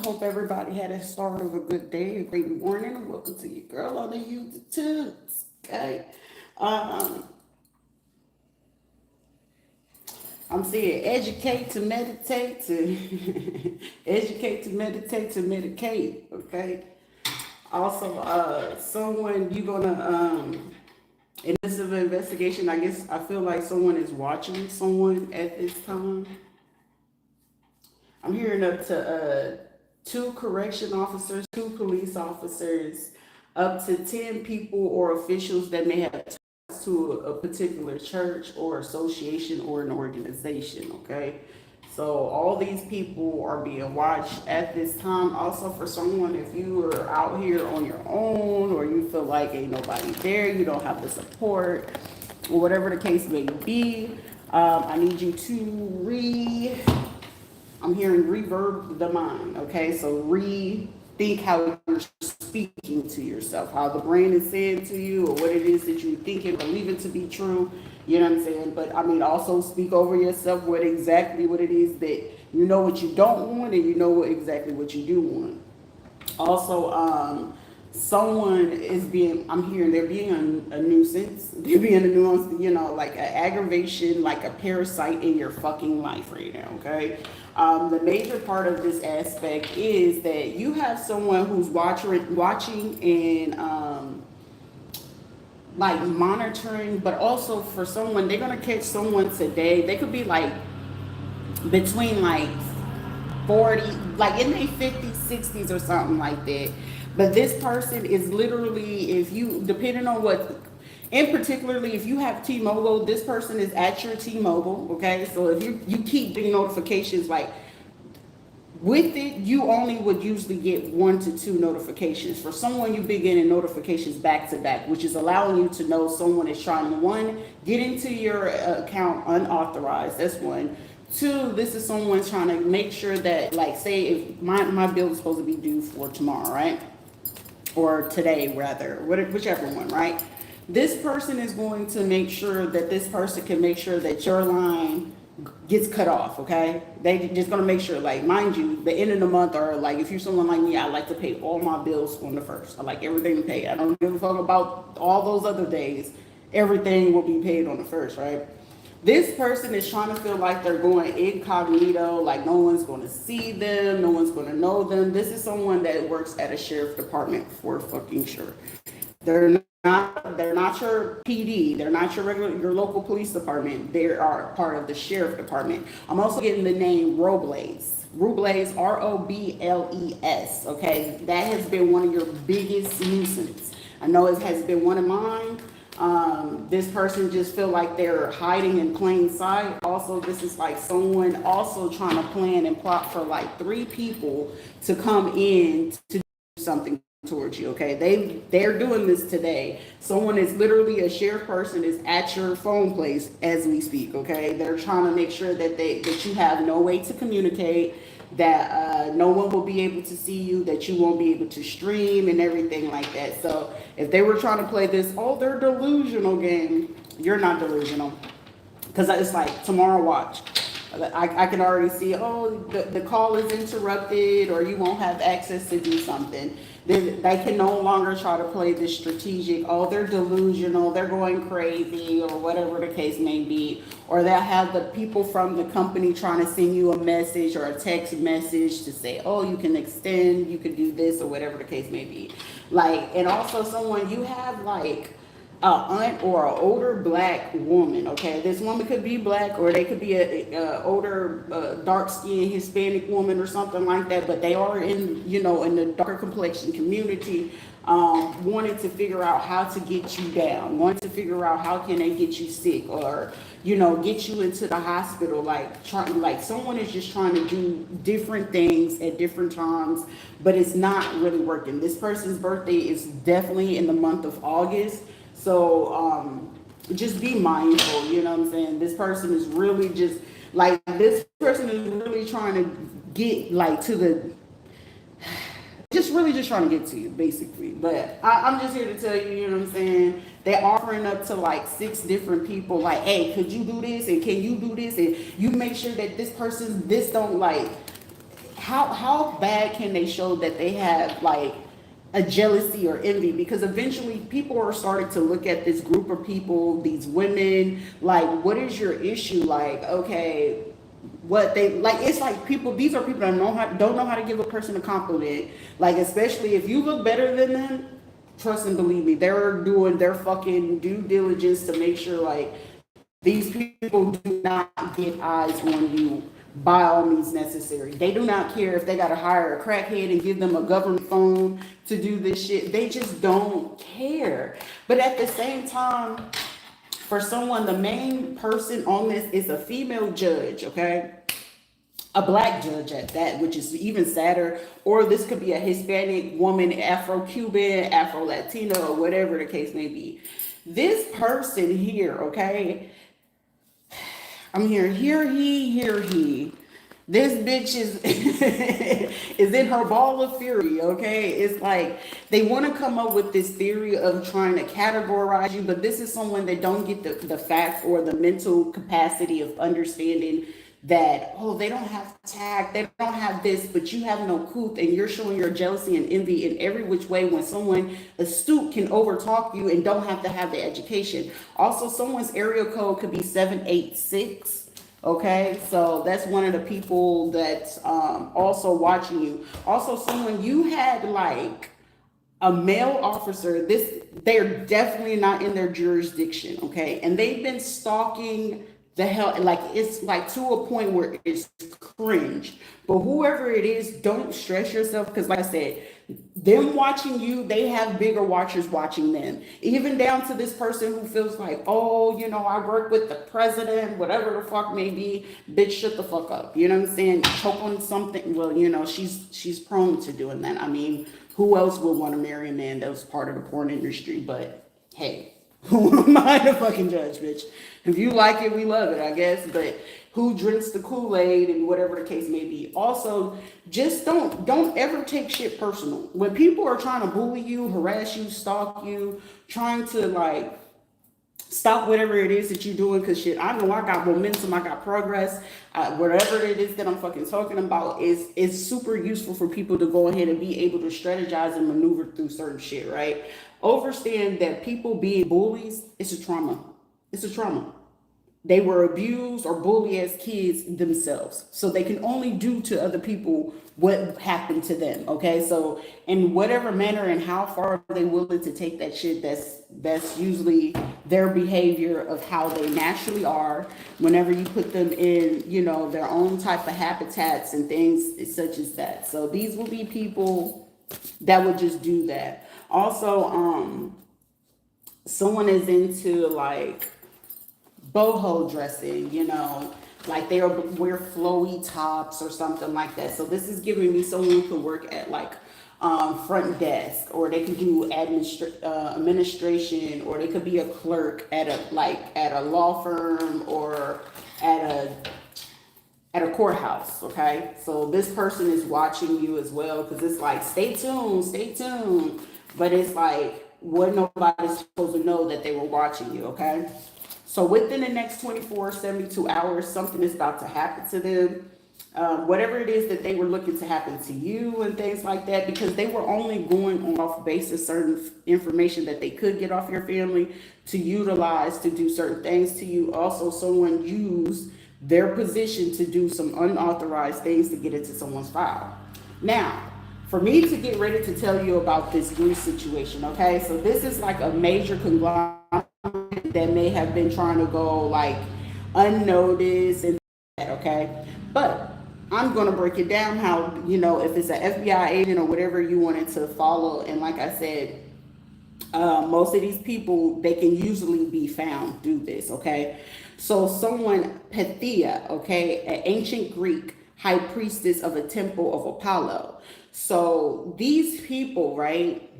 Hope everybody had a start of a good day, a great morning, and welcome to your girl on the YouTube. Okay. Um, I'm saying educate to meditate to educate to meditate to medicate. Okay. Also, someone you gonna in this of an investigation, I guess I feel like someone is watching someone at this time. I'm hearing up to two correction officers, two police officers, up to 10 people or officials that may have ties to a particular church or association or an organization, okay? So all these people are being watched at this time. Also, for someone, if you are out here on your own or you feel like ain't nobody there, you don't have the support, or whatever the case may be, I need you to I'm hearing reverb the mind, okay? So rethink how you're speaking to yourself, how the brain is saying to you, or what it is that you're thinking, believing to be true. You know what I'm saying? But I mean, also speak over yourself exactly what it is that you know what you don't want, and you know exactly what you do want. Also, someone is being, I'm hearing they're being a nuisance. They're being a nuisance, like an aggravation, like a parasite in your fucking life right now, okay? The major part of this aspect is that you have someone who's watching and like monitoring, but also for someone, they're gonna catch someone today. They could be like between like 40, like in their 50s, 60s or something like that. But this person is literally, if you, depending on what, in particularly, if you have T-Mobile, this person is at your T-Mobile, okay? So if you keep getting notifications, like with it, you only would usually get 1 to 2 notifications. For someone, you've been getting notifications back to back, which is allowing you to know someone is trying to, one, get into your account unauthorized. That's one. Two, this is someone trying to make sure that, like, say if my bill is supposed to be due for tomorrow, right? Or today, rather, whichever one, right? This person is going to make sure that this person can make sure that your line gets cut off, okay? They just gonna make sure, like, mind you, the end of the month, or like if you're someone like me, I like to pay all my bills on the first. I like everything to pay. I don't give a fuck about all those other days. Everything will be paid on the first, right? This person is trying to feel like they're going incognito, like no one's going to see them, no one's going to know them. This is someone that works at a sheriff department for fucking sure. They're not your PD. They're not your local police department. They are part of the sheriff department. I'm also getting the name Robles. Robles, Robles. Okay, that has been one of your biggest nuisance. I know it has been one of mine. This person just feel like they're hiding in plain sight. Also, this is like someone also trying to plan and plot for like 3 people to come in to do something towards you. Okay, they're doing this today. Someone is literally, a sheriff person is at your phone place as we speak. Okay, they're trying to make sure that you have no way to communicate, that no one will be able to see you, that you won't be able to stream and everything like that. So if they were trying to play this, oh, they're delusional game, you're not delusional. Because it's like, tomorrow watch. I can already see, oh, the call is interrupted, or you won't have access to do something. They can no longer try to play this strategic, oh, they're delusional, they're going crazy, or whatever the case may be. Or they'll have the people from the company trying to send you a message or a text message to say, oh, you can extend, you can do this, or whatever the case may be. Like, and also someone, you have like a aunt or an older black woman, okay? This woman could be black, or they could be a older dark-skinned Hispanic woman or something like that, but they are in, in the darker complexion community, wanting to figure out how to get you down, wanting to figure out how can they get you sick, or get you into the hospital. Like someone is just trying to do different things at different times, but it's not really working. This person's birthday is definitely in the month of August. So just be mindful, you know what I'm saying? This person is really just, like, this person is really trying to get, like, to the, just trying to get to you, basically. But I'm just here to tell you, you know what I'm saying? They're offering up to, like, 6 different people, like, hey, could you do this? And can you do this? And you make sure that this person, this don't, like, how bad can they show that they have like a jealousy or envy? Because eventually people are starting to look at this group of people, these women, like, what is your issue? Like, okay, what they like, it's like people, these are people that don't know how to give a person a compliment. Like, especially if you look better than them, trust and believe me, they're doing their fucking due diligence to make sure like these people do not get eyes on you by all means necessary. They do not care if they got to hire a crackhead and give them a government phone to do this shit. They just don't care. But at the same time, for someone, the main person on this is a female judge, okay? A black judge at that, which is even sadder. Or this could be a Hispanic woman, Afro-Cuban, Afro-Latino, or whatever the case may be. This person here, okay? I'm here, hear he. This bitch is is in her ball of fury, okay? It's like they want to come up with this theory of trying to categorize you, but this is someone that don't get the fact or the mental capacity of understanding that, oh, they don't have tact, they don't have this, but you have no couth, and you're showing your jealousy and envy in every which way when someone astute can overtalk you and don't have to have the education. Also, someone's area code could be 786. Okay, so that's one of the people that's also watching you. Also, someone you had like a male officer, they're definitely not in their jurisdiction, okay? And they've been stalking the hell, like it's like to a point where it's cringe. But whoever it is, don't stress yourself, because like I said, them watching you, they have bigger watchers watching them. Even down to this person who feels like, oh, you know, I work with the president, whatever the fuck may be. Bitch, shut the fuck up. You know what I'm saying? Choke on something. Well, you know, she's prone to doing that. I mean, who else would want to marry a man that was part of the porn industry? But hey, who am I to fucking judge, bitch? If you like it, we love it, I guess. But who drinks the Kool-Aid and whatever the case may be. Also, just don't ever take shit personal. When people are trying to bully you, harass you, stalk you, trying to like stop whatever it is that you're doing, because shit, I know I got momentum, I got progress. Whatever it is that I'm fucking talking about is super useful for people to go ahead and be able to strategize and maneuver through certain shit, right? Understand that people being bullies, it's a trauma. It's a trauma. They were abused or bullied as kids themselves. So they can only do to other people what happened to them. Okay. So in whatever manner and how far they willing to take that shit, that's usually their behavior of how they naturally are whenever you put them in, you know, their own type of habitats and things such as that. So these will be people that would just do that. Also, someone is into like boho dressing, you know, like they wear flowy tops or something like that. So this is giving me someone who could work at like front desk, or they could do administration, or they could be a clerk at a law firm, or at a courthouse. Okay, so this person is watching you as well, because it's like stay tuned, but it's like what nobody's supposed to know that they were watching you. Okay. So within the next 24, 72 hours, something is about to happen to them. Whatever it is that they were looking to happen to you and things like that, because they were only going off basis certain information that they could get off your family to utilize to do certain things to you. Also, someone used their position to do some unauthorized things to get into someone's file. Now, for me to get ready to tell you about this Greece situation, okay? So this is like a major conglomerate that may have been trying to go like unnoticed and that, okay? But I'm gonna break it down how, you know, if it's an FBI agent or whatever you wanted to follow. And like I said, most of these people, they can usually be found through this, okay? So someone, Pythia, okay, an ancient Greek high priestess of a temple of Apollo. So these people, right,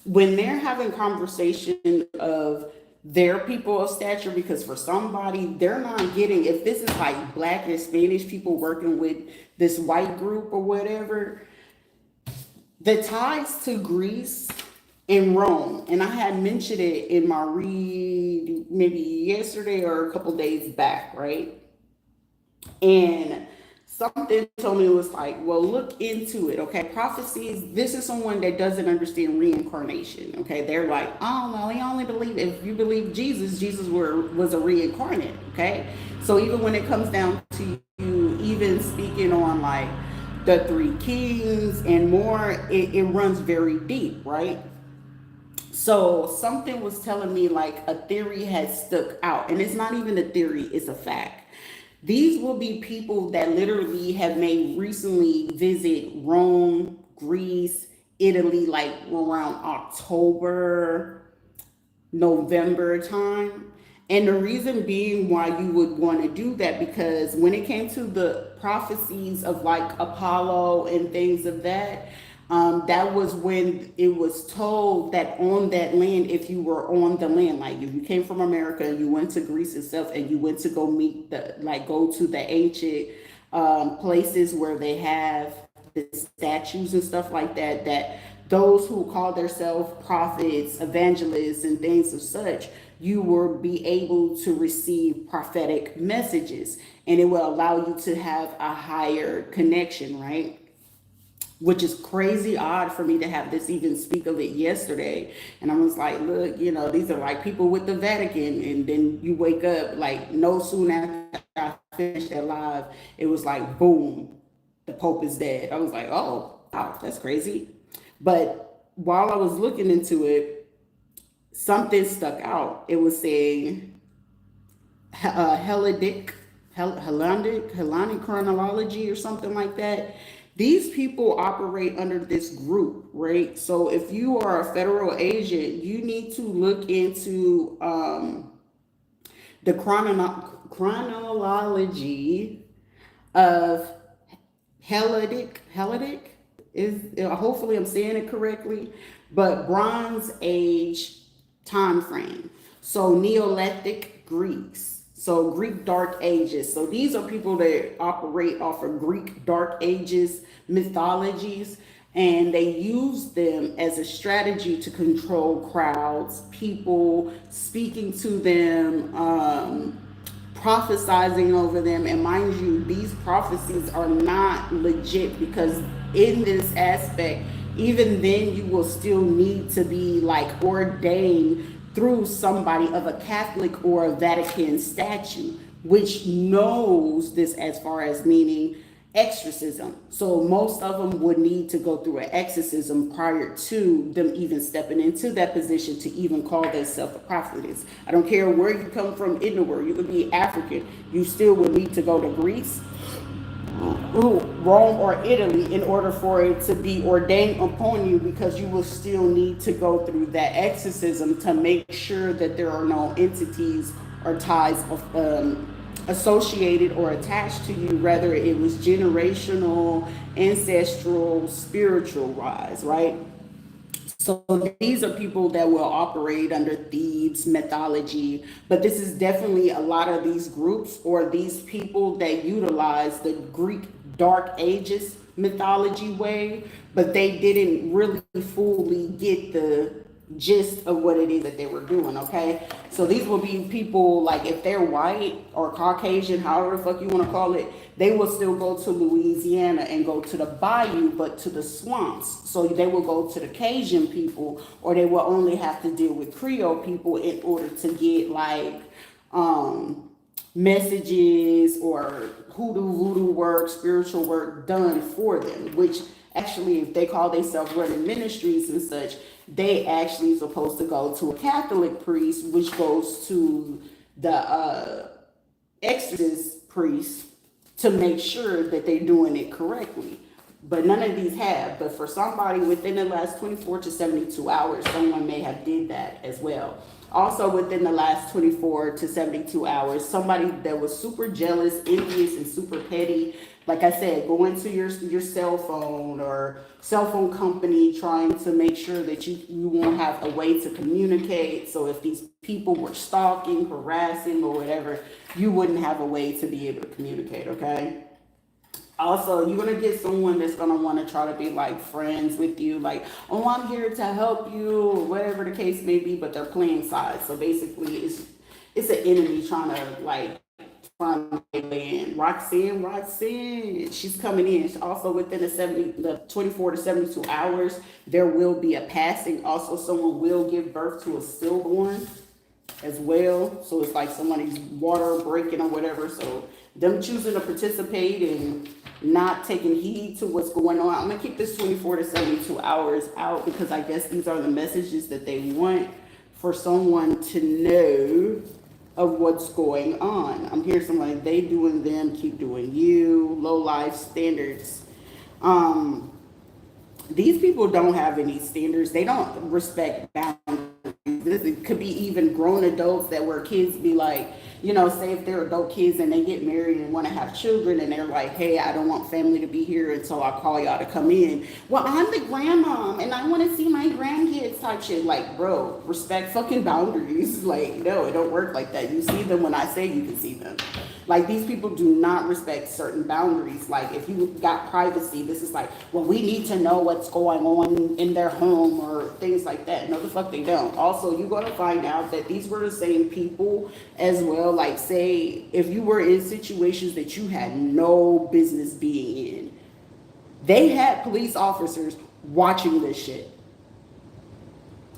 when they're having conversation of their people of stature, because for somebody, they're not getting, if this is like Black and Spanish people working with this white group or whatever, the ties to Greece and Rome, and I had mentioned it in my read maybe yesterday or a couple days back, right? And something told me, it was like, well, look into it, okay? Prophecies, this is someone that doesn't understand reincarnation, okay? They're like, oh, no, he only believe, if you believe Jesus, was a reincarnate, okay? So even when it comes down to you even speaking on like the three kings and more, it runs very deep, right? So something was telling me like a theory had stuck out, and it's not even a theory, it's a fact. These will be people that literally have made recently visit Rome, Greece, Italy, like around October, November time. And the reason being why you would want to do that, because when it came to the prophecies of like Apollo and things of that, that was when it was told that on that land, if you were on the land, like if you came from America and you went to Greece itself and you went to go meet go to the ancient places where they have the statues and stuff like that, that those who call themselves prophets, evangelists, and things of such, you will be able to receive prophetic messages, and it will allow you to have a higher connection, right? Which is crazy odd for me to have this even speak of it yesterday. And I was like, look, these are like people with the Vatican. And then you wake up, like, no soon after I finished that live, it was like, boom, the Pope is dead. I was like, oh, wow, that's crazy. But while I was looking into it, something stuck out. It was saying Hellenic chronology or something like that. These people operate under this group, right? So if you are a federal agent, you need to look into the chronology of Hellenic is, hopefully I'm saying it correctly, but Bronze Age time frame. So Neolithic Greeks. So Greek Dark Ages. So these are people that operate off of Greek Dark Ages mythologies, and they use them as a strategy to control crowds, people, speaking to them, prophesizing over them. And mind you, these prophecies are not legit, because in this aspect, even then you will still need to be like ordained through somebody of a Catholic or a Vatican statute, which knows this as far as meaning exorcism. So most of them would need to go through an exorcism prior to them even stepping into that position to even call themselves a prophetess. I don't care where you come from in the world. You could be African. You still would need to go to Greece, Rome, or Italy in order for it to be ordained upon you, because you will still need to go through that exorcism to make sure that there are no entities or ties of associated or attached to you, whether it was generational, ancestral, spiritual wise, right? So these are people that will operate under Thebes mythology, but this is definitely a lot of these groups or these people that utilize the Greek Dark Ages mythology way, but they didn't really fully get the gist of what it is that they were doing, okay? So these will be people, like if they're white or Caucasian, however the fuck you want to call it, they will still go to Louisiana and go to the bayou, but to the swamps. So they will go to the Cajun people, or they will only have to deal with Creole people in order to get like messages or hoodoo voodoo work, spiritual work done for them, which actually, if they call themselves running ministries and such, they actually supposed to go to a Catholic priest, which goes to the exorcist priest to make sure that they're doing it correctly. But none of these have. But for somebody within the last 24 to 72 hours, someone may have did that as well. Also within the last 24 to 72 hours, somebody that was super jealous, envious, and super petty, like I said, go into your cell phone or cell phone company trying to make sure that you won't have a way to communicate. So if these people were stalking, harassing, or whatever, you wouldn't have a way to be able to communicate, okay? Also, you're going to get someone that's going to want to try to be like friends with you, like, oh, I'm here to help you, or whatever the case may be, but they're playing sides. So basically, it's an enemy trying to like from in. Roxanne, she's coming in. Also within the 24 to 72 hours, there will be a passing. Also, someone will give birth to a stillborn as well. So it's like somebody's water breaking or whatever. So them choosing to participate and not taking heed to what's going on. I'm gonna keep this 24 to 72 hours out because I guess these are the messages that they want for someone to know of what's going on. I'm hearing somebody, they doing them, keep doing you, low life standards. These people don't have any standards. They don't respect boundaries. It could be even grown adults that where kids be like, you know, say if they're adult kids and they get married and want to have children and they're like, hey, I don't want family to be here until I call y'all to come in. Well, I'm the grandmom and I want to see my grandkids type shit. Like, bro, respect fucking boundaries. Like, no, it don't work like that. You see them when I say you can see them. Like, these people do not respect certain boundaries. Like, if you got privacy, this is like, well, we need to know what's going on in their home or things like that. No, the fuck they don't. Also, you're going to find out that these were the same people as well. Like, say, if you were in situations that you had no business being in, they had police officers watching this shit.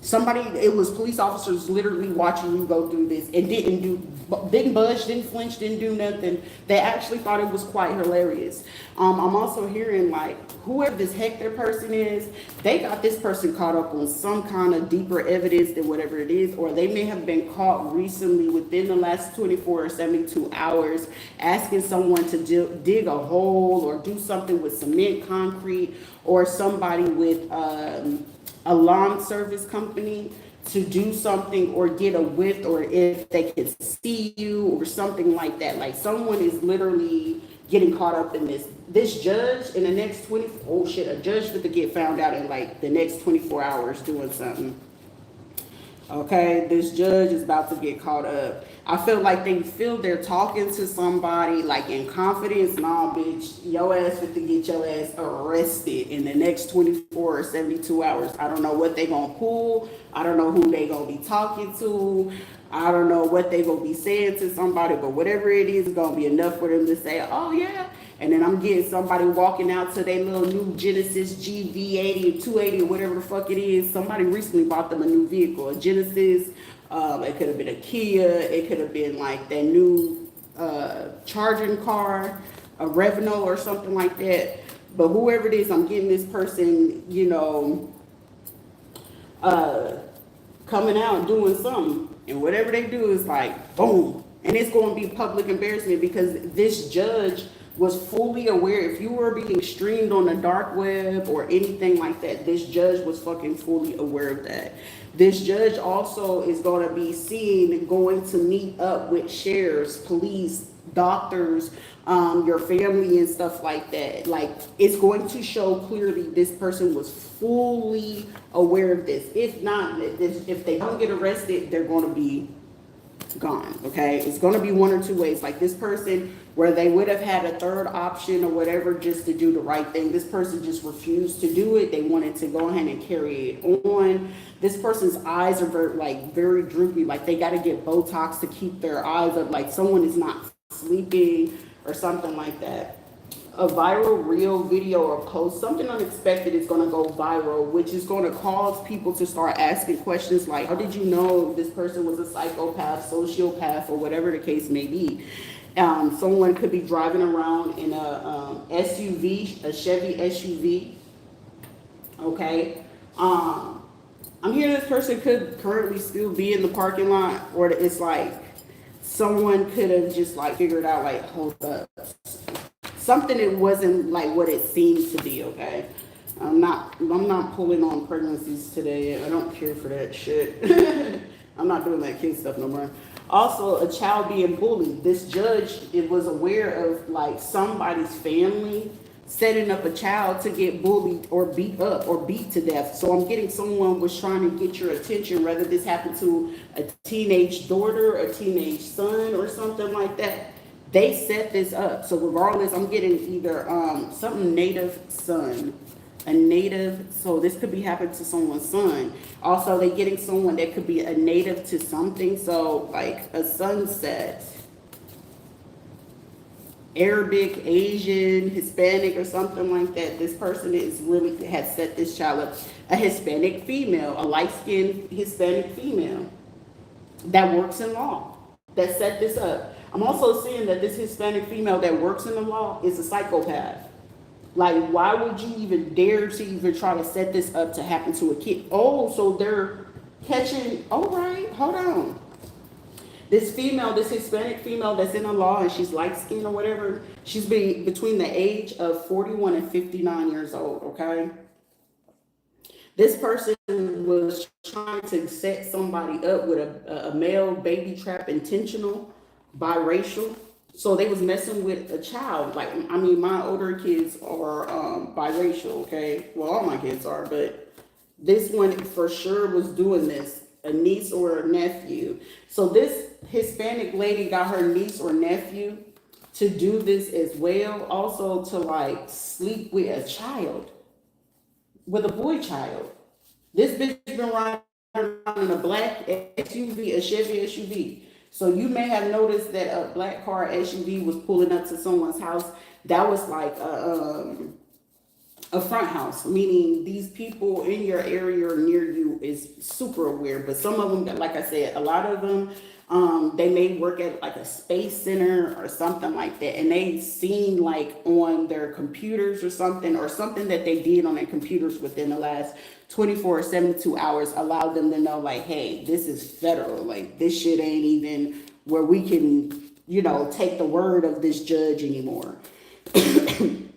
It was police officers literally watching you go through this and didn't budge, didn't flinch, didn't do nothing. They actually thought it was quite hilarious. I'm also hearing like, whoever this Hector person is, they got this person caught up on some kind of deeper evidence than whatever it is, or they may have been caught recently within the last 24 or 72 hours, asking someone to dig a hole or do something with cement, concrete, or somebody with, a lawn service company to do something or get a whiff, or if they can see you or something like that. Like, someone is literally getting caught up in this. This judge in the next a judge to get found out in like the next 24 hours doing something. Okay, this judge is about to get caught up. I feel like they feel they're talking to somebody like in confidence. Nah, bitch, your ass fit to get your ass arrested in the next 24 or 72 hours. I don't know what they gonna pull. I don't know who they gonna be talking to. I don't know what they gonna be saying to somebody, but whatever it is gonna be enough for them to say, oh yeah. And then I'm getting somebody walking out to their little new Genesis GV80 or 280 or whatever the fuck it is. Somebody recently bought them a new vehicle, a Genesis. It could have been a Kia. It could have been like that new charging car, a Revenant or something like that. But whoever it is, I'm getting this person, you know, coming out doing something. And whatever they do is like, boom. And it's going to be public embarrassment because this judge was fully aware. If you were being streamed on the dark web or anything like that, this judge was fucking fully aware of that. This judge also is going to be seen going to meet up with sheriffs, police, doctors, your family and stuff like that. Like, it's going to show clearly this person was fully aware of this. If not, if they don't get arrested, they're going to be gone. Okay, it's going to be one or two ways. Like this person, where they would have had a third option or whatever just to do the right thing, this person just refused to do it. They wanted to go ahead and carry it on. This person's eyes are very droopy, like they got to get Botox to keep their eyes up, like someone is not sleeping or something like that. A viral reel, video, or post, something unexpected is going to go viral, which is going to cause people to start asking questions like, how did you know this person was a psychopath, sociopath, or whatever the case may be? Someone could be driving around in a SUV, a Chevy SUV. Okay. I'm hearing this person could currently still be in the parking lot, or it's like someone could have just like figured out like, hold up, something that wasn't like what it seems to be. Okay. I'm not pulling on pregnancies today. I don't care for that shit. I'm not doing that kid stuff no more. Also, a child being bullied. This judge, it was aware of like somebody's family setting up a child to get bullied or beat up or beat to death. So I'm getting someone was trying to get your attention, whether this happened to a teenage daughter, a teenage son, or something like that. They set this up. So regardless, I'm getting either something native son, a native, so this could be happening to someone's son. Also, they're getting someone that could be a native to something. So like a sunset. Arabic, Asian, Hispanic, or something like that. This person is really has set this child up. A Hispanic female, a light-skinned Hispanic female that works in law that set this up. I'm also seeing that this Hispanic female that works in the law is a psychopath. Like, why would you even dare to even try to set this up to happen to a kid? Oh, so they're catching. All right, hold on. This female, this Hispanic female that's in the law and she's light skinned or whatever, she's been between the age of 41 and 59 years old, okay? This person was trying to set somebody up with a male baby trap, intentional, biracial. So they was messing with a child. Like, I mean, my older kids are biracial, okay? Well, all my kids are, but this one for sure was doing this, a niece or a nephew. So this Hispanic lady got her niece or nephew to do this as well, also to like sleep with a child, with a boy child. This bitch been riding around in a black SUV, a Chevy SUV. So you may have noticed that a black car SUV was pulling up to someone's house. That was like a front house, meaning these people in your area or near you is super aware. But some of them, like I said, a lot of them, they may work at like a space center or something like that, and they seen like on their computers or something that they did on their computers within the last 24 or 72 hours allowed them to know like, hey, this is federal. Like, this shit ain't even where we can, take the word of this judge anymore.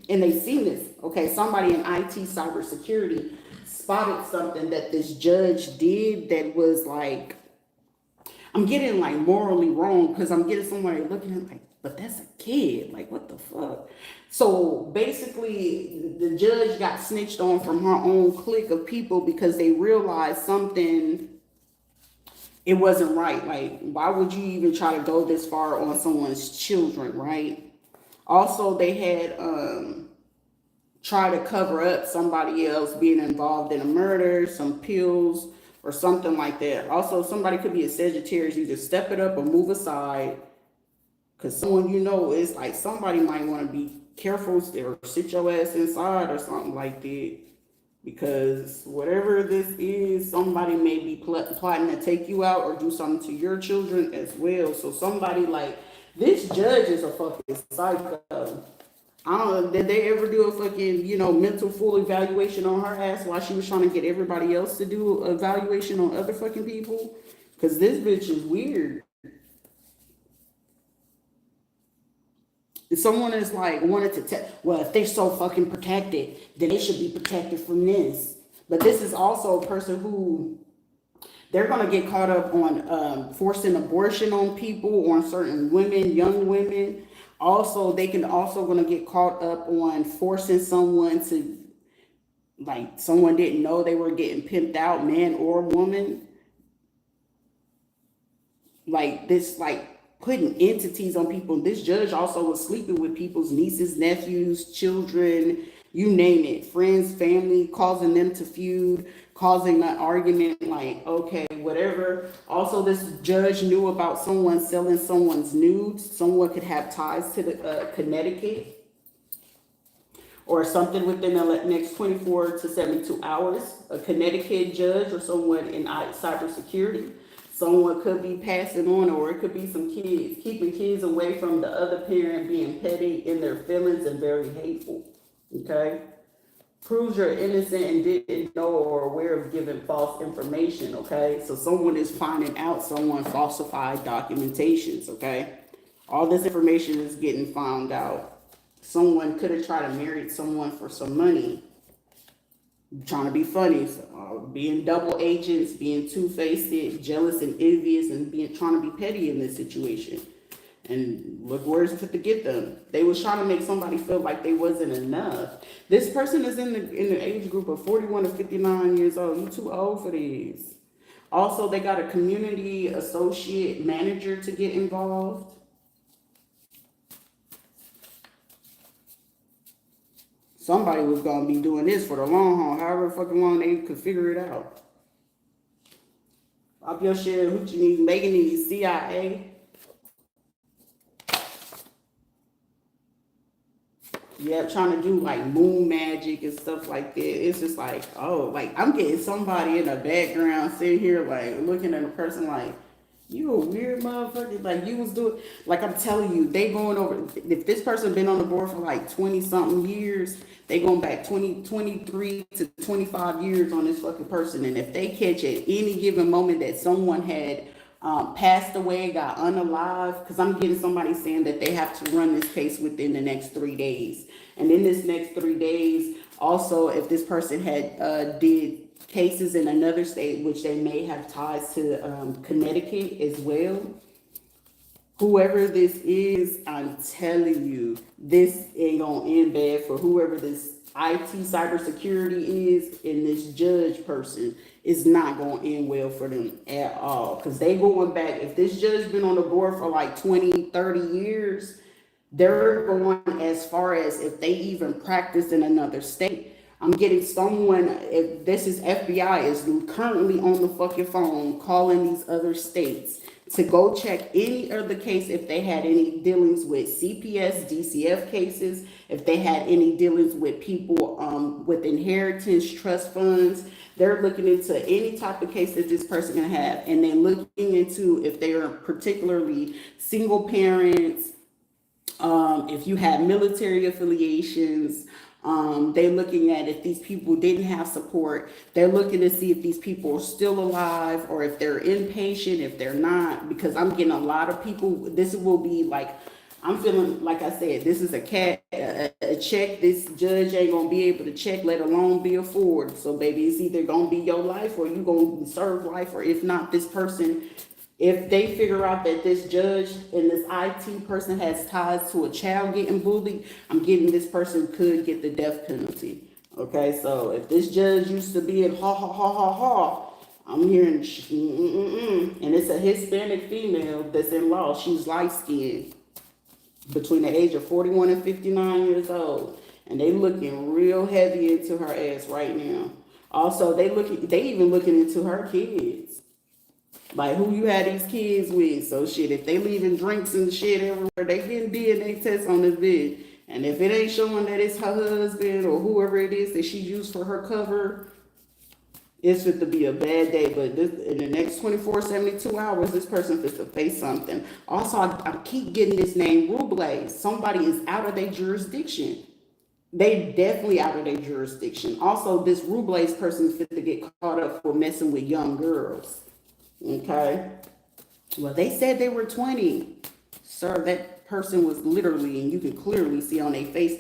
And they seen this. Okay, somebody in IT cybersecurity spotted something that this judge did that was like, I'm getting like morally wrong, because I'm getting somebody looking at like, but that's a kid. Like, what the fuck? So basically, the judge got snitched on from her own clique of people because they realized something, it wasn't right. Like, why would you even try to go this far on someone's children, right? Also, they had try to cover up somebody else being involved in a murder, some pills, or something like that. Also, somebody could be a Sagittarius. You just step it up or move aside, because someone is like, somebody might want to be careful or sit your ass inside or something like that. Because whatever this is, somebody may be plotting to take you out or do something to your children as well. So somebody like this judge is a fucking psycho. I don't know, did they ever do a fucking, mental full evaluation on her ass while she was trying to get everybody else to do an evaluation on other fucking people? Because this bitch is weird. If someone is like wanted to tell, well, if they're so fucking protected, then they should be protected from this. But this is also a person who they're going to get caught up on forcing abortion on people, on certain women, young women. Also, they can also going to get caught up on forcing someone to, like, someone didn't know they were getting pimped out, man or woman. Like this, like putting entities on people. This judge also was sleeping with people's nieces, nephews, children, you name it, friends, family, causing them to feud, causing an argument, like, okay, whatever. Also, this judge knew about someone selling someone's nudes. Someone could have ties to the Connecticut or something within the next 24 to 72 hours. A Connecticut judge or someone in cybersecurity. Someone could be passing on, or it could be some kids, keeping kids away from the other parent, being petty in their feelings and very hateful. Okay? Proves you're innocent and didn't know or aware of giving false information. Okay? So someone is finding out someone falsified documentations. Okay? All this information is getting found out. Someone could have tried to marry someone for some money, trying to be funny, being double agents, being two-faced, jealous and envious, and trying to be petty in this situation. And look where it's to get them. They was trying to make somebody feel like they wasn't enough. This person is in the age group of 41 to 59 years old. You too old for this. Also, they got a community associate manager to get involved. Somebody was going to be doing this for the long haul, however fucking long they could figure it out. Up your shit, hoochie needs, making these CIA. Yeah, trying to do like moon magic and stuff like that. It's just like, oh, like I'm getting somebody in the background sitting here like looking at a person like, you a weird motherfucker. Like you was doing, like I'm telling you, they going over. If this person been on the board for like 20 something years, they going back 23 to 25 years on this fucking person. And if they catch at any given moment that someone had passed away, got unalive, because I'm getting somebody saying that they have to run this case within the next 3 days. And in this next 3 days, also, if this person had did cases in another state, which they may have ties to Connecticut as well. Whoever this is, I'm telling you, this ain't gonna end bad for whoever this IT cybersecurity is, and this judge person is not gonna end well for them at all. Because they going back, if this judge been on the board for like 20, 30 years, they're going as far as if they even practice in another state. I'm getting someone, if this is FBI, is currently on the fucking phone calling these other states to go check any other case if they had any dealings with CPS, DCF cases, if they had any dealings with people with inheritance, trust funds. They're looking into any type of case that this person can have, and then looking into if they are particularly single parents, if you have military affiliations. They're looking at if these people didn't have support. They're looking to see if these people are still alive or if they're inpatient, if they're not, because I'm getting a lot of people. This will be like, I'm feeling, like I said, this is a check this judge ain't gonna be able to check, let alone be afford. So baby, it's either gonna be your life or you gonna serve life, or if not, this person, if they figure out that this judge and this IT person has ties to a child getting bullied, I'm getting this person could get the death penalty. Okay, so if this judge used to be in ha ha ha ha ha, I'm hearing and it's a Hispanic female that's in law. She's light skinned, between the age of 41 and 59 years old, and they looking real heavy into her ass right now. Also, they even looking into her kids. Like who you had these kids with. So shit, if they leaving drinks and shit everywhere, they getting DNA tests on this vid. And if it ain't showing that it's her husband or whoever it is that she used for her cover, it's fit to be a bad day. But this, in the next 24, 72 hours, this person fit to face something. Also, I keep getting this name, Ruble. Somebody is out of their jurisdiction. They definitely out of their jurisdiction. Also, this Ruble's person is fit to get caught up for messing with young girls. Okay. Well, they said they were 20. Sir, that person was literally, and you can clearly see on their face,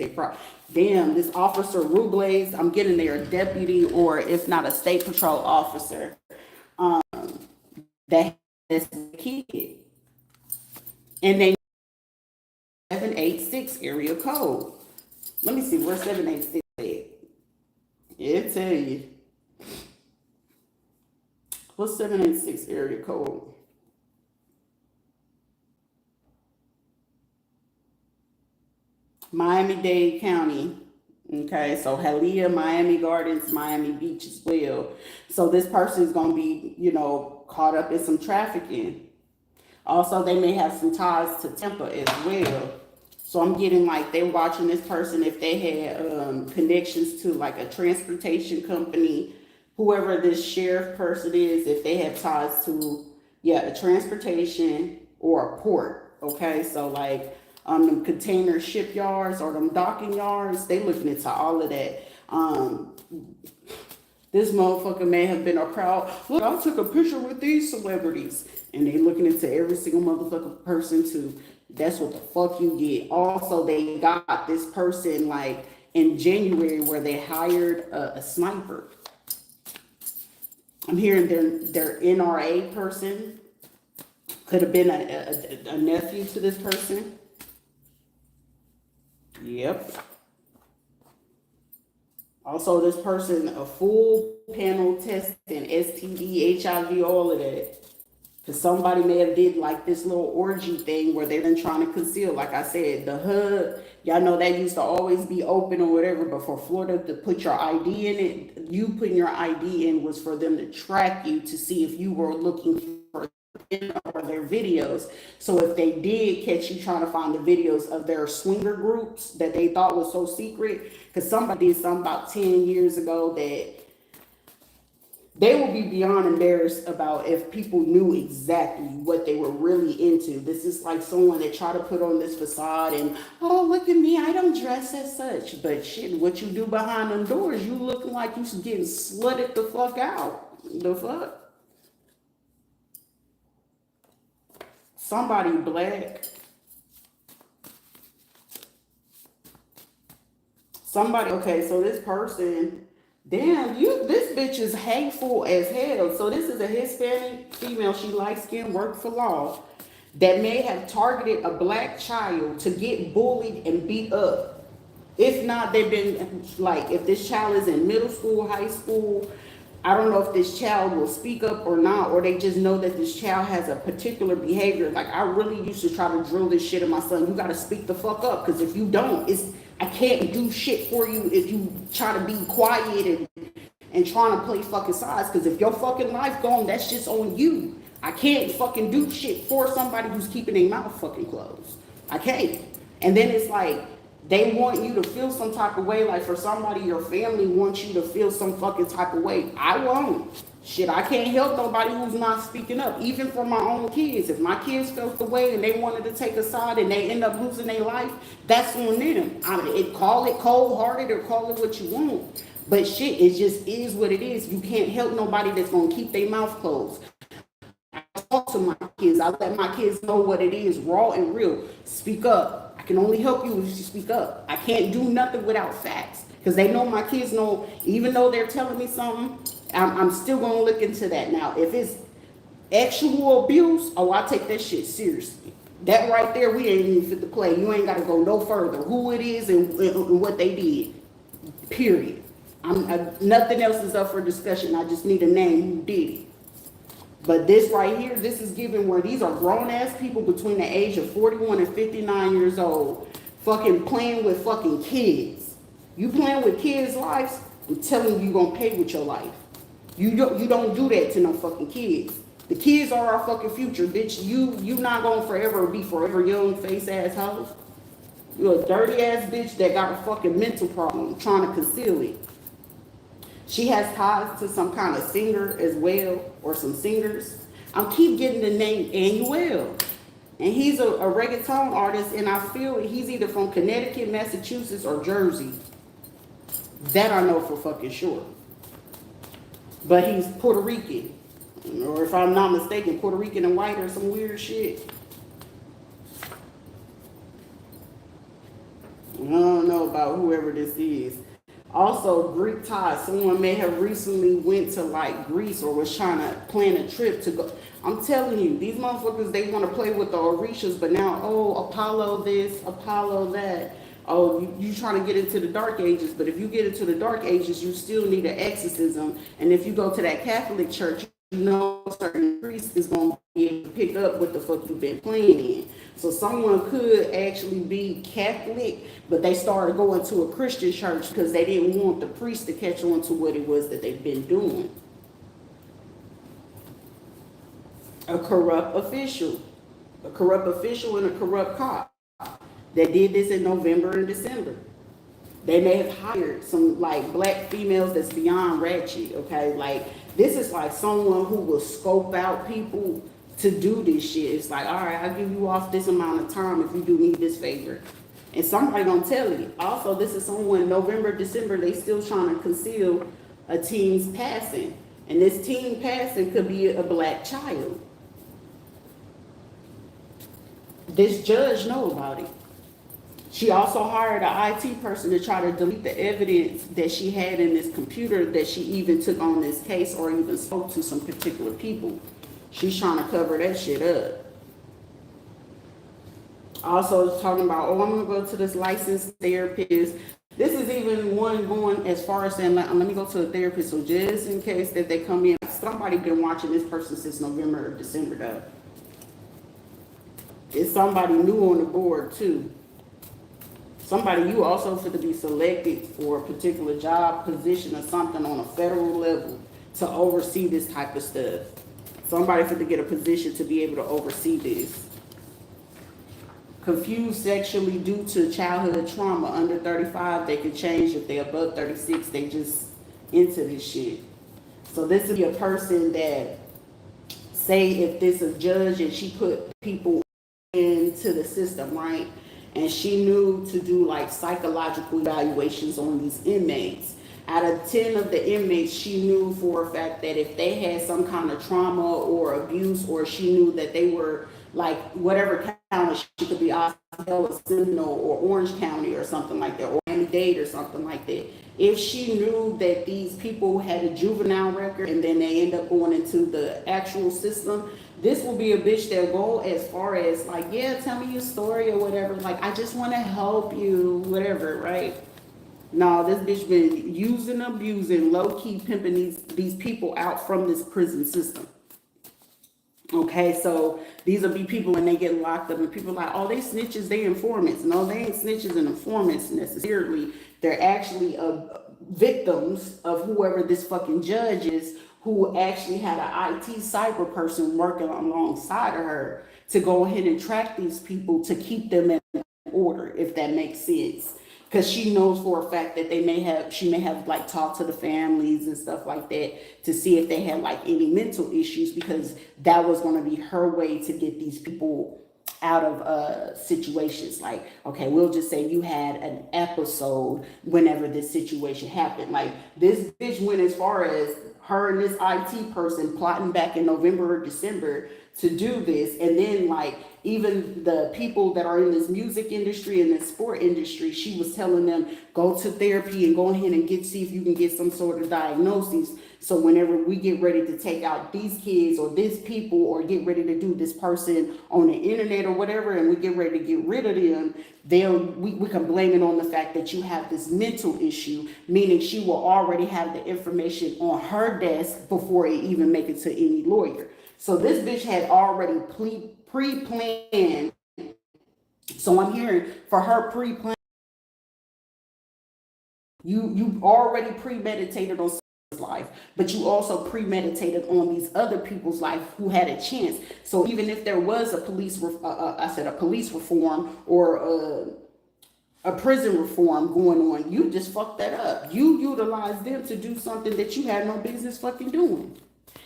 damn, this officer Rubles, I'm getting their deputy, or if not a state patrol officer, that has a kid. And they 786 area code. Let me see where 786 is. It'll tell you. What's 786 area code? Miami-Dade County. Okay, so Hialeah, Miami Gardens, Miami Beach as well. So this person is going to be, caught up in some trafficking. Also, they may have some ties to Tampa as well. So I'm getting like they're watching this person if they had connections to like a transportation company, whoever this sheriff person is, if they have ties to, a transportation or a port. Okay, so like them container shipyards or them docking yards, they looking into all of that. This motherfucker may have been a crowd. Look, I took a picture with these celebrities, and they looking into every single motherfucking person too. That's what the fuck you get. Also, they got this person like in January where they hired a sniper. I'm hearing their NRA person could have been a nephew to this person. Yep. Also, this person, a full panel testing, STD, HIV, all of that. Because somebody may have did like this little orgy thing where they've been trying to conceal. Like I said, the HUD, y'all know that used to always be open or whatever, but for Florida to put your ID in it, you putting your ID in was for them to track you to see if you were looking for or their videos. So if they did catch you trying to find the videos of their swinger groups that they thought was so secret, because somebody did something about 10 years ago that they will be beyond embarrassed about if people knew exactly what they were really into. This is like someone that tried to put on this facade and, oh, look at me, I don't dress as such. But shit, what you do behind them doors, you looking like you getting slutted the fuck out. The fuck? Somebody black. Somebody, okay, so this person, damn, this bitch is hateful as hell. So this is a Hispanic female, she light skinned, worked for law, that may have targeted a black child to get bullied and beat up. If not, they've been like, if this child is in middle school, high school, I don't know if this child will speak up or not, or they just know that this child has a particular behavior. Like, I really used to try to drill this shit in my son. You got to speak the fuck up, because if you don't, I can't do shit for you if you try to be quiet and trying to play fucking sides, because if your fucking life gone, that's just on you. I can't fucking do shit for somebody who's keeping their mouth fucking closed. I can't. And then it's like, they want you to feel some type of way. Like, for somebody, your family wants you to feel some fucking type of way. I won't. Shit, I can't help nobody who's not speaking up. Even for my own kids. If my kids felt the way and they wanted to take a side and they end up losing their life, that's on them. I mean, call it cold-hearted or call it what you want. But shit, it just is what it is. You can't help nobody that's going to keep their mouth closed. I talk to my kids. I let my kids know what it is, raw and real. Speak up. I can only help you if you speak up. I can't do nothing without facts, because they know, my kids know, even though they're telling me something, I'm still going to look into that. Now, if it's actual abuse, oh, I take that shit seriously. That right there, we ain't even fit to play. You ain't got to go no further. Who it is and what they did, period. Nothing else is up for discussion. I just need a name who did it. But this right here, this is given where these are grown-ass people between the age of 41 and 59 years old, fucking playing with fucking kids. You playing with kids' lives, I'm telling you, you're going to pay with your life. You don't do that to no fucking kids. The kids are our fucking future, bitch. You not going to forever be forever young face-ass hoes. You're a dirty-ass bitch that got a fucking mental problem trying to conceal it. She has ties to some kind of singer as well, or some singers. I keep getting the name Anuel. And he's a reggaeton artist, and I feel he's either from Connecticut, Massachusetts, or Jersey. That I know for fucking sure. But he's Puerto Rican. Or if I'm not mistaken, Puerto Rican and white or some weird shit. I don't know about whoever this is. Also, Greek ties. Someone may have recently went to like Greece or was trying to plan a trip to go. I'm telling you, these motherfuckers, they want to play with the Orishas, but now, oh, Apollo this, Apollo that. Oh, you trying to get into the dark ages, but if you get into the dark ages, you still need an exorcism. And if you go to that Catholic church, you know certain priest is going to be able to pick up what the fuck you've been playing in. So someone could actually be Catholic, but they started going to a Christian church because they didn't want the priest to catch on to what it was that they've been doing. A corrupt official and a corrupt cop that did this in November and December. They may have hired some like black females that's beyond ratchet, okay? Like, this is like someone who will scope out people to do this shit. It's like, all right, I'll give you off this amount of time if you do me this favor. And somebody gonna tell you. Also, this is someone, November, December, they still trying to conceal a teen's passing. And this teen passing could be a black child. This judge know about it. She also hired an IT person to try to delete the evidence that she had in this computer that she even took on this case or even spoke to some particular people. She's trying to cover that shit up. Also, it's talking about, oh, I'm going to go to this licensed therapist. This is even one going as far as saying, let me go to a therapist. So just in case that they come in, somebody been watching this person since November or December, though. It's somebody new on the board, too. Somebody you also should be selected for a particular job, position, or something on a federal level to oversee this type of stuff. Somebody fit to get a position to be able to oversee this. Confused sexually due to childhood trauma. Under 35, they could change. If they're above 36, they just into this shit. So this would be a person that, say if this is a judge and she put people into the system, right? And she knew to do like psychological evaluations on these inmates. Out of 10 of the inmates, she knew for a fact that if they had some kind of trauma or abuse, or she knew that they were like whatever county, she could be Osceola, Seminole, or Orange County or something like that, or Miami-Dade or something like that. If she knew that these people had a juvenile record and then they end up going into the actual system, this will be a bitch that go as far as like, yeah, tell me your story or whatever. Like, I just want to help you, whatever, right? No, this bitch been using, abusing, low-key pimping these people out from this prison system. Okay, so these will be people when they get locked up and people are like, oh, they snitches, they informants. No, they ain't snitches and informants necessarily. They're actually victims of whoever this fucking judge is, who actually had an IT cyber person working alongside of her to go ahead and track these people to keep them in order, if that makes sense. Because she knows for a fact that she may have like talked to the families and stuff like that to see if they had like any mental issues, because that was going to be her way to get these people out of situations. Like, okay, we'll just say you had an episode whenever this situation happened. Like, this bitch went as far as her and this IT person plotting back in November or December to do this. And then like even the people that are in this music industry and this sport industry, she was telling them, go to therapy and go ahead and see if you can get some sort of diagnosis. So whenever we get ready to take out these kids or these people or get ready to do this person on the internet or whatever, and we get ready to get rid of them, we can blame it on the fact that you have this mental issue, meaning she will already have the information on her desk before it even make it to any lawyer. So this bitch had already pre-planned. So I'm hearing for her pre-planned, you already premeditated on life, but you also premeditated on these other people's life who had a chance. So even if there was a police reform or a prison reform going on, you just fucked that up. You utilized them to do something that you had no business fucking doing.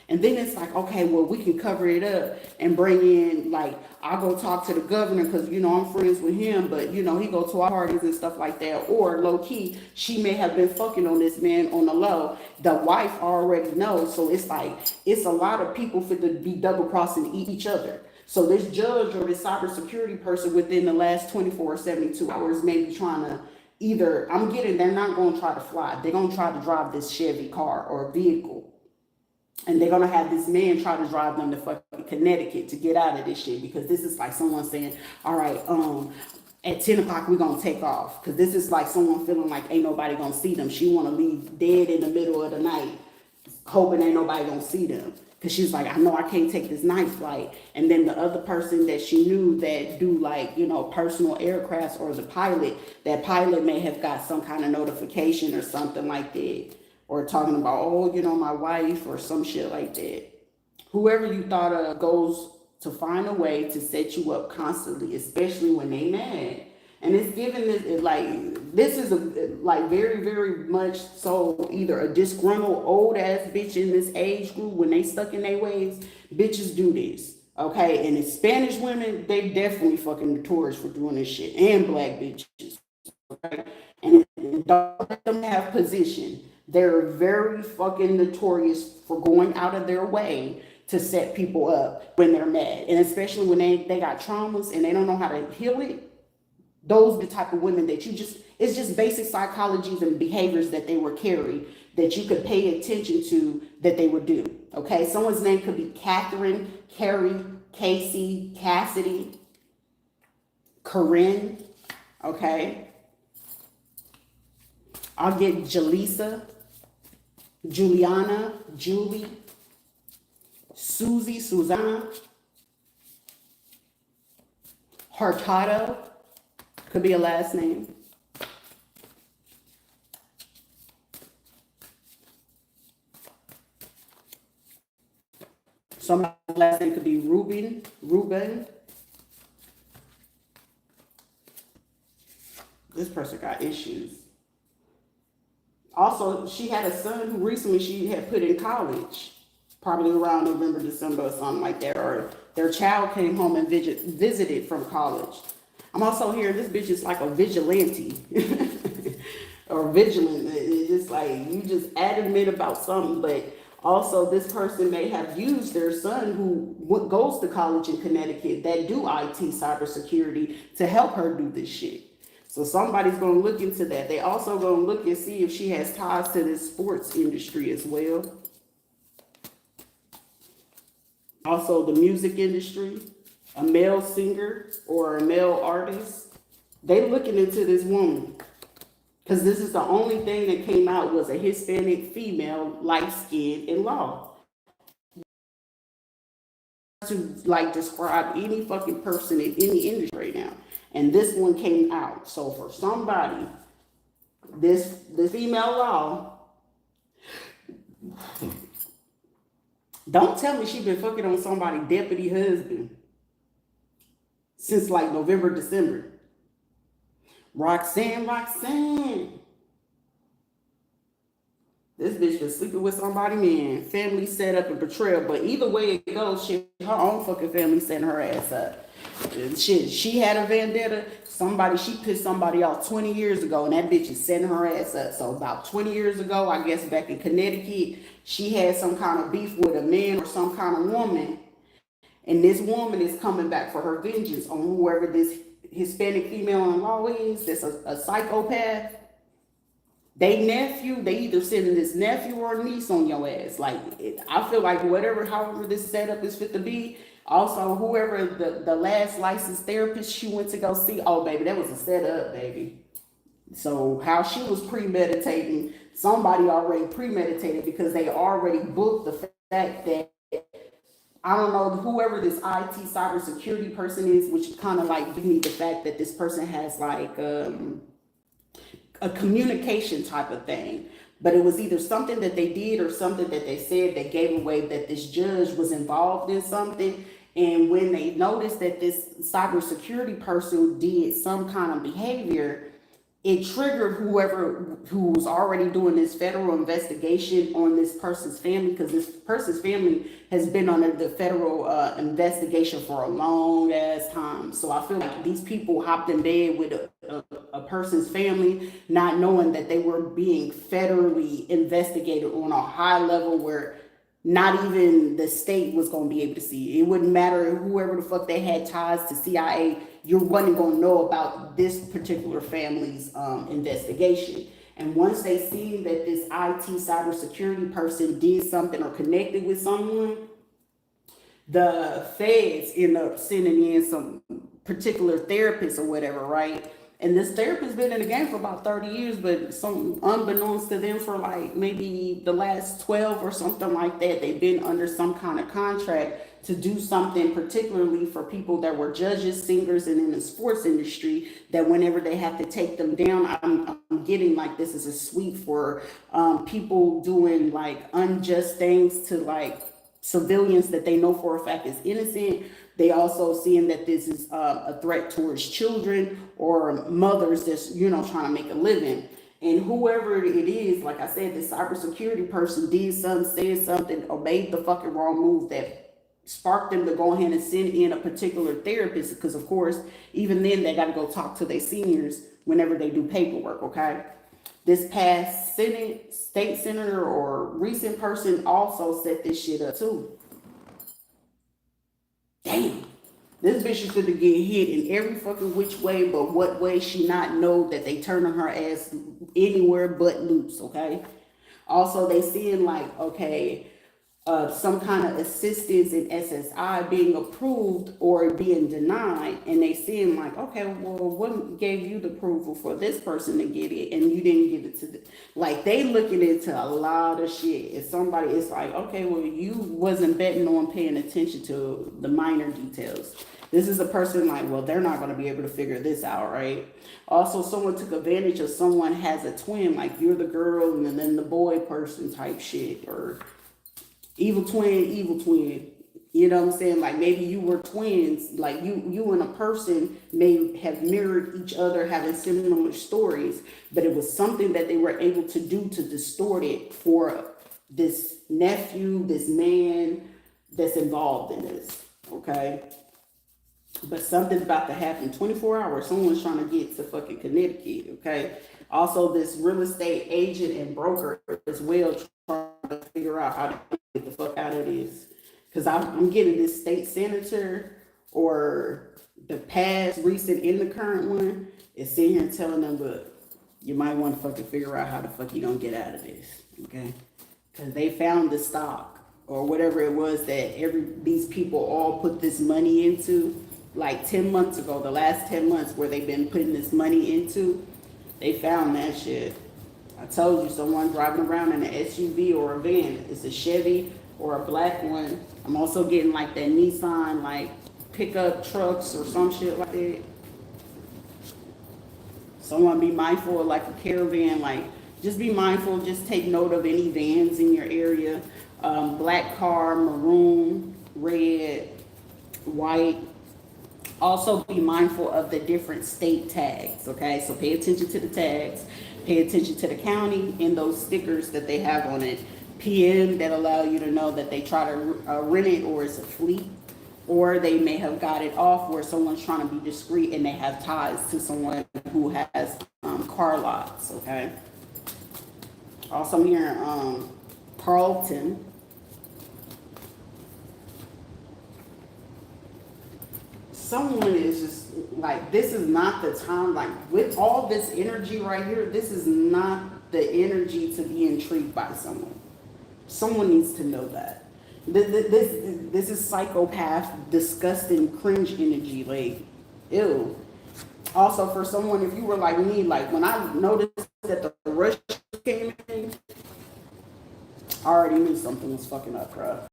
And then it's like, okay, well, we can cover it up and bring in, like, I'll go talk to the governor because, I'm friends with him, but, he go to our parties and stuff like that. Or low key, she may have been fucking on this man on the low. The wife already knows. So it's like, it's a lot of people fit to be double crossing each other. So this judge or this cybersecurity person within the last 24 or 72 hours may be trying to they're not going to try to fly. They're going to try to drive this Chevy car or vehicle. And they're going to have this man try to drive them to fucking Connecticut to get out of this shit, because this is like someone saying, all right, at 10 o'clock, we're going to take off. Because this is like someone feeling like ain't nobody going to see them. She want to leave dead in the middle of the night, hoping ain't nobody going to see them. Because she's like, I know I can't take this night flight. And then the other person that she knew that do like, personal aircrafts, or the pilot, that pilot may have got some kind of notification or something like that. Or talking about, my wife or some shit like that. Whoever you thought of goes to find a way to set you up constantly, especially when they mad. And it's given this is very, very much so either a disgruntled old ass bitch in this age group when they stuck in their ways. Bitches do this, okay? And it's Spanish women, they definitely fucking notorious for doing this shit, and black bitches, okay? And don't let them have position. They're very fucking notorious for going out of their way to set people up when they're mad. And especially when they got traumas and they don't know how to heal it. Those are the type of women that it's just basic psychologies and behaviors that they were carried that you could pay attention to that they would do. Okay, someone's name could be Catherine, Carrie, Casey, Cassidy, Corinne. Okay, I'll get Jaleesa, Juliana, Julie, Susie, Susanna, Hurtado, could be a last name. Somebody's last name could be Ruben. This person got issues. Also, she had a son who recently she had put in college, probably around November, December or something like that, or their child came home and visited from college. I'm also hearing this bitch is like a vigilante or vigilant. It's just like you just adamant about something, but also this person may have used their son who goes to college in Connecticut that do IT cybersecurity to help her do this shit. So somebody's going to look into that. They also going to look and see if she has ties to this sports industry as well. Also the music industry, a male singer or a male artist. They looking into this woman because this is the only thing that came out was a Hispanic female, light-skinned in law. To like describe any fucking person in any industry right now. And this one came out. So for somebody, this female law, don't tell me she been fucking on somebody deputy husband since like November, December. Roxanne. This bitch was sleeping with somebody, man. Family set up and betrayal. But either way it goes, shit, her own fucking family setting her ass up. Shit, she had a vendetta. She pissed somebody off 20 years ago, and that bitch is setting her ass up. So about 20 years ago, I guess back in Connecticut, she had some kind of beef with a man or some kind of woman. And this woman is coming back for her vengeance on whoever this Hispanic female-in-law is. That's a psychopath. They either sending this nephew or niece on your ass. Like, I feel like however this setup is fit to be. Also, whoever the last licensed therapist she went to go see, oh, baby, that was a setup, baby. So how she was premeditating, somebody already premeditated because they already booked the fact that, I don't know, whoever this IT cybersecurity person is, which kind of like give me the fact that this person has like a communication type of thing. But it was either something that they did or something that they said that gave away that this judge was involved in something. And when they noticed that this cybersecurity person did some kind of behavior, it triggered whoever who was already doing this federal investigation on this person's family, because this person's family has been under the federal investigation for a long ass time. So I feel like these people hopped in bed with a person's family, not knowing that they were being federally investigated on a high level where not even the state was going to be able to see it. It wouldn't matter whoever the fuck they had ties to CIA, you wasn't going to know about this particular family's investigation. And once they see that this IT cybersecurity person did something or connected with someone, the feds end up sending in some particular therapist or whatever, right? And this therapist been in the game for about 30 years, but some unbeknownst to them for like maybe the last 12 or something like that, they've been under some kind of contract to do something particularly for people that were judges, singers, and in the sports industry, that whenever they have to take them down, I'm getting like this is a suite for people doing like unjust things to like civilians that they know for a fact is innocent. They also seeing that this is a threat towards children or mothers that's, trying to make a living. And whoever it is, like I said, this cybersecurity person did something, said something, or made the fucking wrong move that sparked them to go ahead and send in a particular therapist. Because, of course, even then, they got to go talk to their seniors whenever they do paperwork, okay? This past state senator or recent person also set this shit up, too. Damn, this bitch is gonna get hit in every fucking which way, but what way she not know that they turning her ass anywhere but loose, okay? Also, they seeing like, okay, some kind of assistance in SSI being approved or being denied, and they seeing like, okay, well, what gave you the approval for this person to get it and you didn't give it to them? Like, they looking into a lot of shit. If somebody is like, okay, well, you wasn't betting on paying attention to the minor details. This is a person like, well, they're not going to be able to figure this out, right? Also, someone took advantage of someone has a twin, like you're the girl and then the boy person type shit, or evil twin, You know what I'm saying? Like maybe you were twins, like you and a person may have mirrored each other, having similar stories, but it was something that they were able to do to distort it for this nephew, this man that's involved in this. Okay. But something's about to happen. 24 hours, someone's trying to get to fucking Connecticut. Okay. Also, this real estate agent and broker as well trying to figure out how to get the fuck out of this. Because I'm getting this state senator or the past, recent, and the current one is sitting here telling them, look, you might want to fucking figure out how the fuck you gonna get out of this, okay? Because they found the stock or whatever it was that these people all put this money into like 10 months ago, the last 10 months where they've been putting this money into, they found that shit. I told you, someone driving around in an SUV or a van. It's a Chevy or a black one. I'm also getting like that Nissan, like pickup trucks or some shit like that. Someone be mindful of like a caravan, like just be mindful, just take note of any vans in your area. Black car, maroon, red, white. Also be mindful of the different state tags, okay? So pay attention to the tags, pay attention to the county and those stickers that they have on it. PM that allow you to know that they try to rent it or it's a fleet, or they may have got it off where someone's trying to be discreet and they have ties to someone who has car lots, okay? Also here, Carlton. Someone is just like, this is not the time, like with all this energy right here, this is not the energy to be intrigued by someone. Someone needs to know that. This is psychopath, disgusting, cringe energy, like, ew. Also, for someone, if you were like me, like when I noticed that the rush came in, I already knew something was fucking up, bro.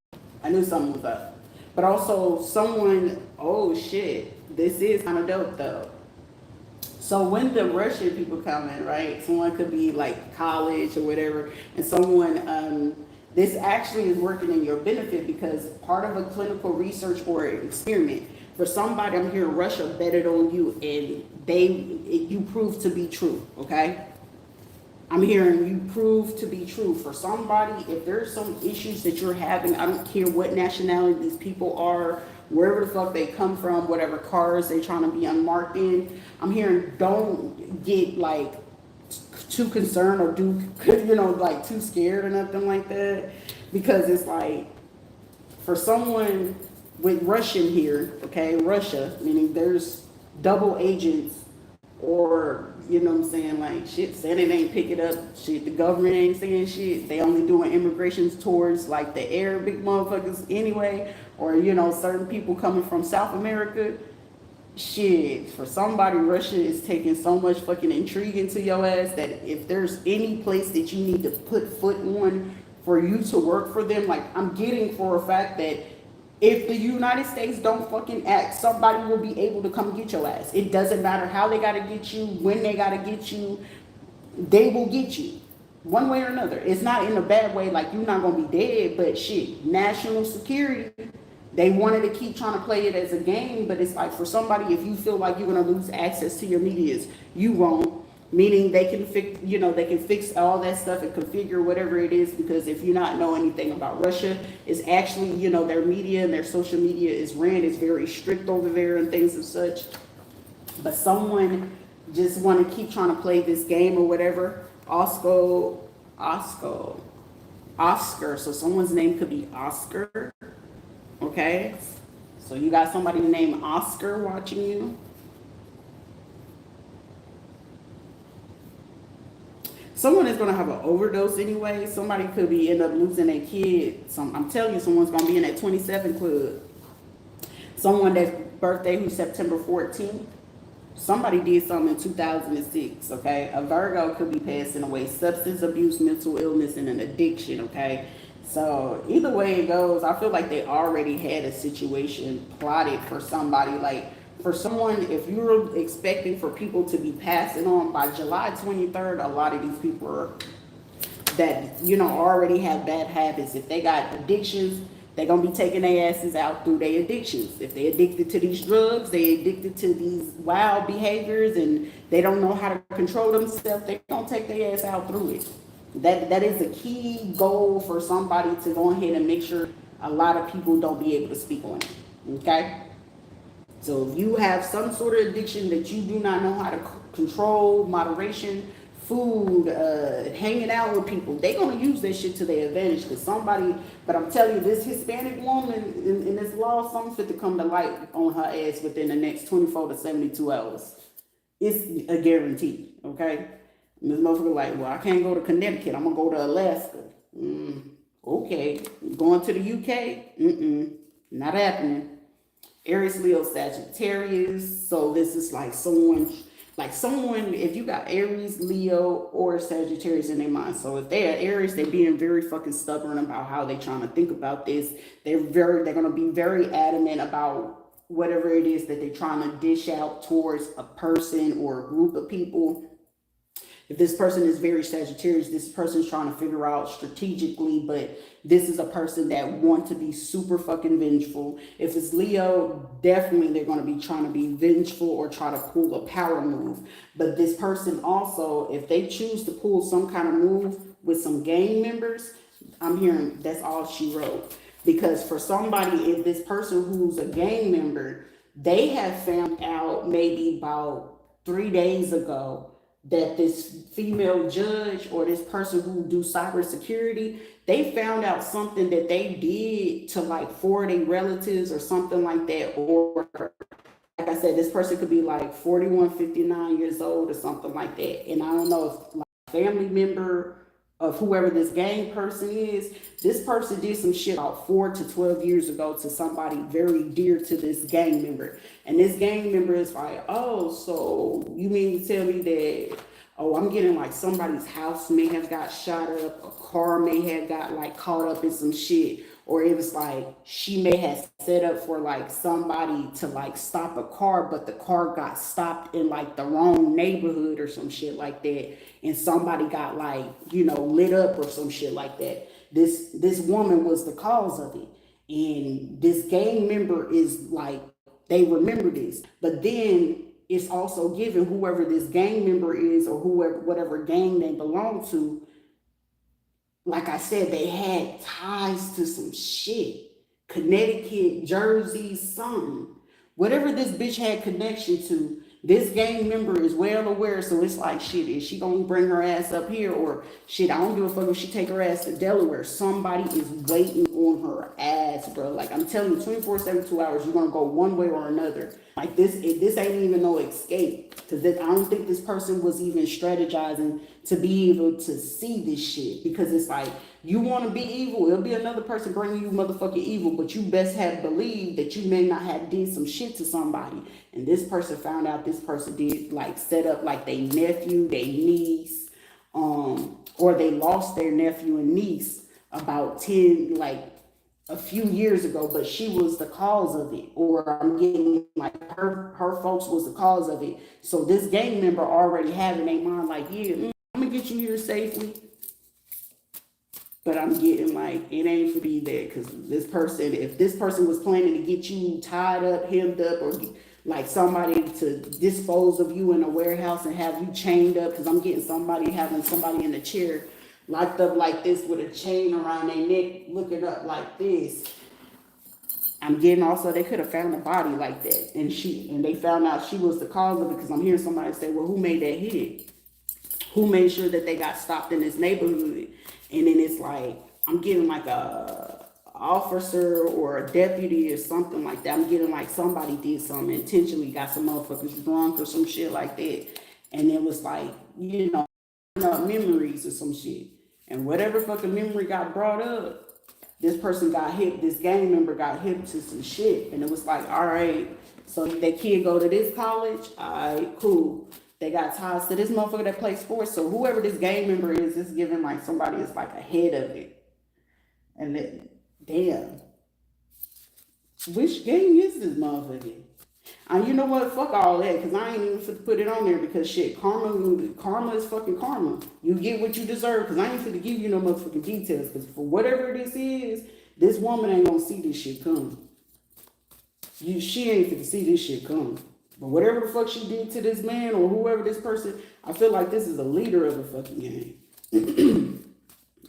I knew something was up. But also, someone, oh shit, this is kind of dope though. So when the Russian people come in, right, someone could be like college or whatever, and someone, this actually is working in your benefit because part of a clinical research or experiment, for somebody, I'm hearing Russia betted on you and you proved to be true, okay? I'm hearing you prove to be true. For somebody, if there's some issues that you're having, I don't care what nationality these people are, wherever the fuck they come from, whatever cars they're trying to be unmarked in, I'm hearing don't get like too concerned or like too scared or nothing like that. Because it's like, for someone with Russian here, okay, Russia, meaning there's double agents or, you know what I'm saying, like shit, Senate ain't pick it up, shit, the government ain't saying shit, they only doing immigrations towards like the Arabic motherfuckers anyway, or certain people coming from South America. Shit, for somebody, Russia is taking so much fucking intrigue into your ass that if there's any place that you need to put foot on for you to work for them, like I'm getting for a fact that if the United States don't fucking act, somebody will be able to come get your ass. It doesn't matter how they gotta get you, when they gotta get you, they will get you. One way or another. It's not in a bad way, like you're not gonna be dead, but shit, national security, they wanted to keep trying to play it as a game, but it's like for somebody, if you feel like you're gonna lose access to your medias, you won't. Meaning they can fix, they can fix all that stuff and configure whatever it is, because if you not know anything about Russia, it's actually, their media and their social media is very strict over there and things of such. But someone just want to keep trying to play this game or whatever. Oscar. So someone's name could be Oscar. Okay. So you got somebody named Oscar watching you. Someone is going to have an overdose anyway. Somebody could end up losing a kid. I'm telling you, someone's going to be in that 27 club. Someone that's birthday who's September 14th. Somebody did something in 2006, okay? A Virgo could be passing away. Substance abuse, mental illness, and an addiction, okay? So either way it goes, I feel like they already had a situation plotted for somebody. Like, for someone, if you're expecting for people to be passing on by July 23rd, a lot of these people are that, already have bad habits. If they got addictions, They're going to be taking their asses out through their addictions. If they're addicted to these drugs, they're addicted to these wild behaviors, and they don't know how to control themselves, they're going to take their ass out through it. That is a key goal for somebody to go ahead and make sure a lot of people don't be able to speak on it. Okay? So if you have some sort of addiction that you do not know how to control, moderation, food, hanging out with people, they're going to use that shit to their advantage. Because somebody, but I'm telling you, this Hispanic woman in this law, something's fit to come to light on her ass within the next 24 to 72 hours. It's a guarantee, okay? And this motherfucker like, well, I can't go to Connecticut. I'm going to go to Alaska. Okay. Going to the UK? Not happening. Aries, Leo, Sagittarius. So this is like someone, if you got Aries, Leo, or Sagittarius in their mind. So if they're Aries, they're being very fucking stubborn about how they're trying to think about this. They're going to be very adamant about whatever it is that they're trying to dish out towards a person or a group of people. If this person is very Sagittarius, this person is trying to figure out strategically, but this is a person that wants to be super fucking vengeful. If it's Leo, definitely they're going to be trying to be vengeful or try to pull a power move. But this person also, if they choose to pull some kind of move with some gang members, I'm hearing that's all she wrote. Because for somebody, if this person who's a gang member, they have found out maybe about 3 days ago that this female judge or this person who do cybersecurity, they found out something that they did to like 4 of their relatives or something like that. Or like I said, this person could be like 41, 59 years old or something like that. And I don't know if like a family member of whoever this gang person is, this person did some shit about 4 to 12 years ago to somebody very dear to this gang member. And this gang member is like, oh, so you mean to tell me that, oh, I'm getting like somebody's house may have got shot up, a car may have got like caught up in some shit, or it was like she may have set up for like somebody to like stop a car, but the car got stopped in like the wrong neighborhood or some shit like that, and somebody got like, you know, lit up or some shit like that. This woman was the cause of it, and this gang member is like, they remember this, but then it's also given whoever this gang member is or whoever, whatever gang they belong to. Like I said, they had ties to some shit. Connecticut, Jersey, something. Whatever this bitch had connection to, this gang member is well aware. So it's like, shit, is she gonna bring her ass up here? Or shit, I don't give a fuck if she take her ass to Delaware. Somebody is waiting on her ass, bro. Like I'm telling you, 24, 72 hours, you're gonna go one way or another. Like this ain't even no escape. Because I don't think this person was even strategizing to be able to see this shit. Because it's like, you want to be evil, it'll be another person bringing you motherfucking evil, but you best have believed that you may not have did some shit to somebody. And this person found out this person did like set up like their nephew, their niece, or they lost their nephew and niece about 10, like a few years ago, but she was the cause of it. Or I'm getting like her folks was the cause of it. So this gang member already having their mind like, yeah, I'm gonna get you here safely. But I'm getting like, it ain't for be there, because this person, if this person was planning to get you tied up, hemmed up, or like somebody to dispose of you in a warehouse and have you chained up, because I'm getting somebody having somebody in the chair locked up like this with a chain around their neck, looking up like this. I'm getting also, they could have found a body like that, and they found out she was the cause of it, because I'm hearing somebody say, well, who made that hit? Who made sure that they got stopped in this neighborhood? And then it's like, I'm getting like a officer or a deputy or something like that. I'm getting like somebody did something intentionally, got some motherfuckers drunk or some shit like that. And it was like, you know, memories or some shit. And whatever fucking memory got brought up, this person got hit, this gang member got hit to some shit. And it was like, all right, so that kid go to this college, all right, cool. They got ties to this motherfucker that plays sports. So whoever this gang member is giving like somebody is like ahead of it. And then, damn. Which gang is this motherfucker? And you know what? Fuck all that. Because I ain't even fit to put it on there, because shit, karma is fucking karma. You get what you deserve. Because I ain't fit to give you no motherfucking details. Because for whatever this is, This woman ain't gonna see this shit come. She ain't gonna see this shit come. But whatever the fuck she did to this man or whoever this person, I feel like this is a leader of the fucking game.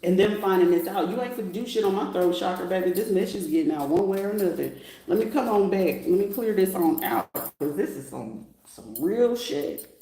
And them finding this out. You ain't finna do shit on my throat chakra, baby. This message is getting out one way or another. Let me come on back. Let me clear this on out. Because this is some real shit.